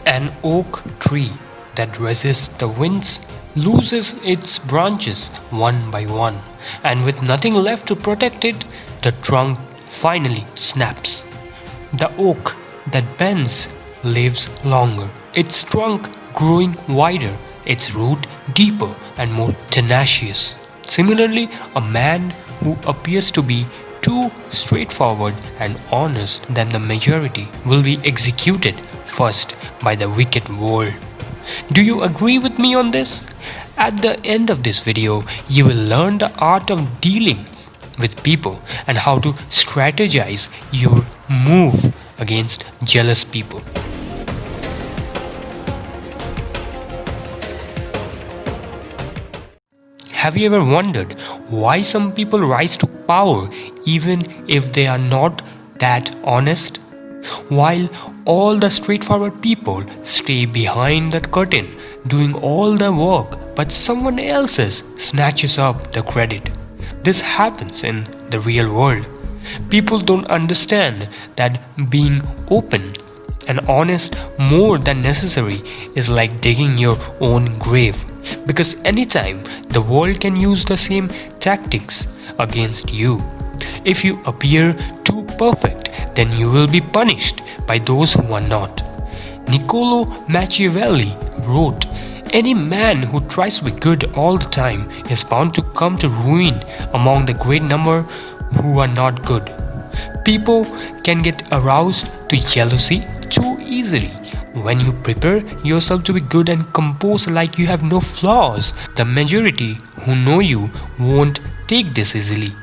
An oak tree that resists the winds loses its branches one by one, and with nothing left to protect it, the trunk finally snaps. The oak that bends lives longer, its trunk growing wider, its root deeper and more tenacious. Similarly, a man who appears to be too straightforward and honest than the majority will be executed first by the wicked world. Do you agree with me on this? At the end of this video, you will learn the art of dealing with people and how to strategize your move against jealous people. Have you ever wondered why some people rise to power even if they are not that honest? While all the straightforward people stay behind that curtain doing all the work, but someone else snatches up the credit. This happens in the real world. People don't understand that being open and honest more than necessary is like digging your own grave, because anytime the world can use the same tactics against you. If you appear too perfect, then you will be punished by those who are not. Niccolo Machiavelli wrote, "Any man who tries to be good all the time is bound to come to ruin among the great number who are not good." People can get aroused to jealousy too easily. When you prepare yourself to be good and composed like you have no flaws, the majority who know you won't take this easily.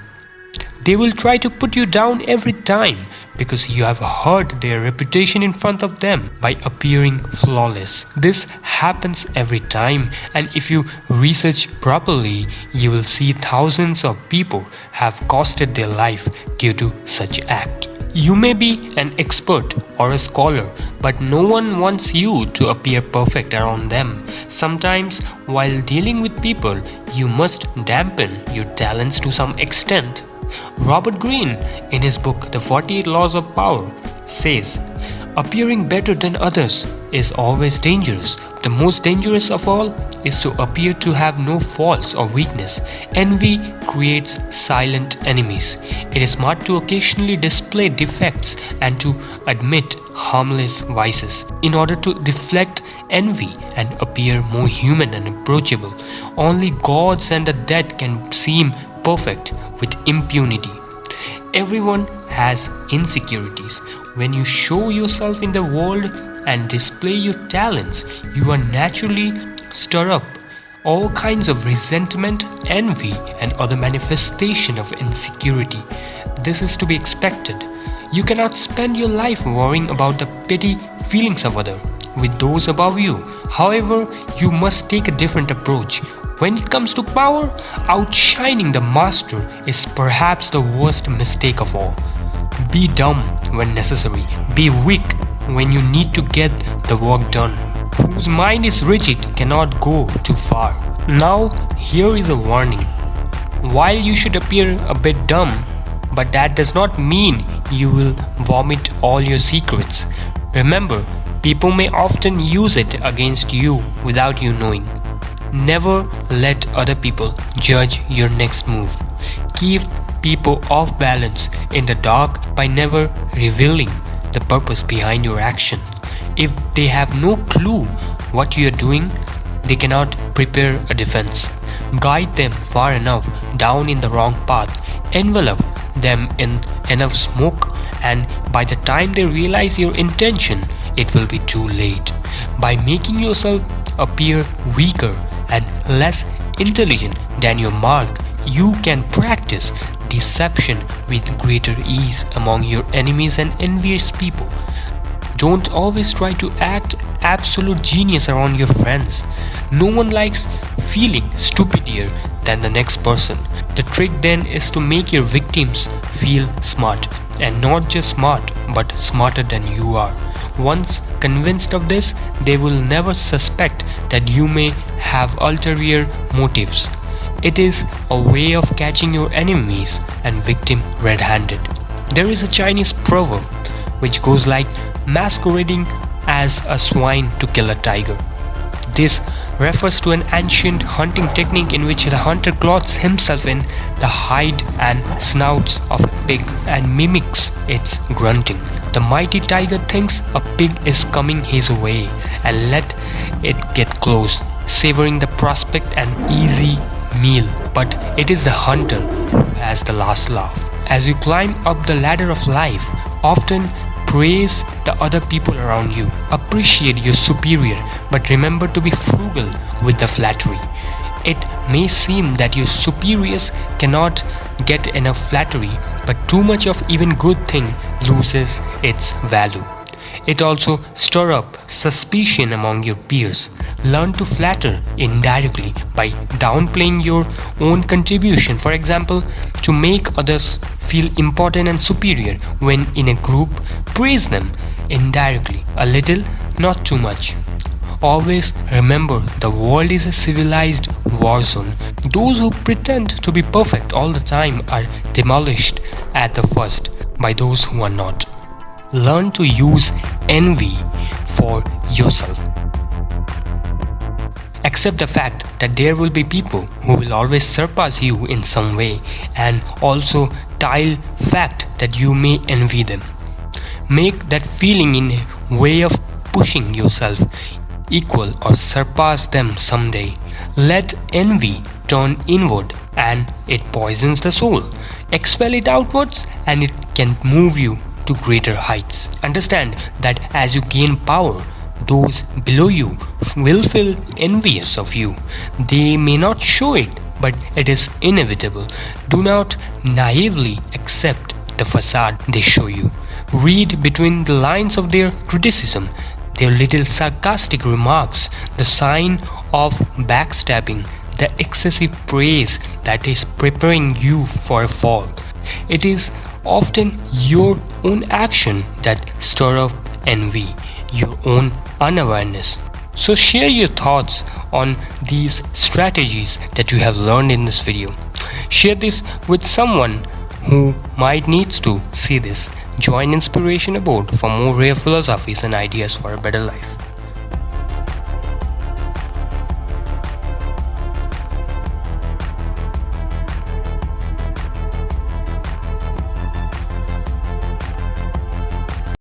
They will try to put you down every time because you have hurt their reputation in front of them by appearing flawless. This happens every time, and if you research properly, you will see thousands of people have costed their life due to such act. You may be an expert or a scholar, but no one wants you to appear perfect around them. Sometimes, while dealing with people, you must dampen your talents to some extent. Robert Greene, in his book The 48 Laws of Power, says, "Appearing better than others is always dangerous. The most dangerous of all is to appear to have no faults or weakness. Envy creates silent enemies. It is smart to occasionally display defects and to admit harmless vices in order to deflect envy and appear more human and approachable. Only gods and the dead can seem perfect with impunity." Everyone has insecurities. When you show yourself in the world and display your talents, you are naturally stir up all kinds of resentment, envy, and other manifestation of insecurity. This is to be expected. You cannot spend your life worrying about the petty feelings of others with those above you. However, you must take a different approach. When it comes to power, outshining the master is perhaps the worst mistake of all. Be dumb when necessary. Be weak when you need to get the work done. Whose mind is rigid cannot go too far. Now, here is a warning. While you should appear a bit dumb, but that does not mean you will vomit all your secrets. Remember, people may often use it against you without you knowing. Never let other people judge your next move. Keep people off balance in the dark by never revealing the purpose behind your action. If they have no clue what you are doing, they cannot prepare a defense. Guide them far enough down in the wrong path, envelop them in enough smoke, and by the time they realize your intention, it will be too late. By making yourself appear weaker and less intelligent than your mark, you can practice deception with greater ease among your enemies and envious people. Don't always try to act absolute genius around your friends. No one likes feeling stupider than the next person. The trick then is to make your victims feel smart, and not just smart, but smarter than you are. Once convinced of this, they will never suspect that you may have ulterior motives. It is a way of catching your enemies and victim red-handed. There is a Chinese proverb which goes like, masquerading as a swine to kill a tiger. This refers to an ancient hunting technique in which the hunter clothes himself in the hide and snouts of a pig and mimics its grunting. The mighty tiger thinks a pig is coming his way and let it get close, savoring the prospect an easy meal, but it is the hunter who has the last laugh. As you climb up the ladder of life, often praise the other people around you. Appreciate your superior, but remember to be frugal with the flattery. It may seem that your superiors cannot get enough flattery, but too much of even good thing loses its value. It also stirs up suspicion among your peers. Learn to flatter indirectly by downplaying your own contribution. For example, to make others feel important and superior when in a group, praise them indirectly, a little, not too much. Always remember the world is a civilized war zone. Those who pretend to be perfect all the time are demolished at the first by those who are not. Learn to use envy for yourself. Accept the fact that there will be people who will always surpass you in some way, and also tile fact that you may envy them. Make that feeling in a way of pushing yourself equal or surpass them someday. Let envy turn inward and it poisons the soul. Expel it outwards and it can move you to greater heights. Understand that as you gain power, those below you will feel envious of you. They may not show it, but it is inevitable. Do not naively accept the facade they show you. Read between the lines of their criticism, their little sarcastic remarks, the sign of backstabbing, the excessive praise that is preparing you for a fall. It is often your own action that stir up envy, your own unawareness. So share your thoughts on these strategies that you have learned in this video. Share this with someone who might needs to see this. Join Inspiration Aboard for more rare philosophies and ideas for a better life.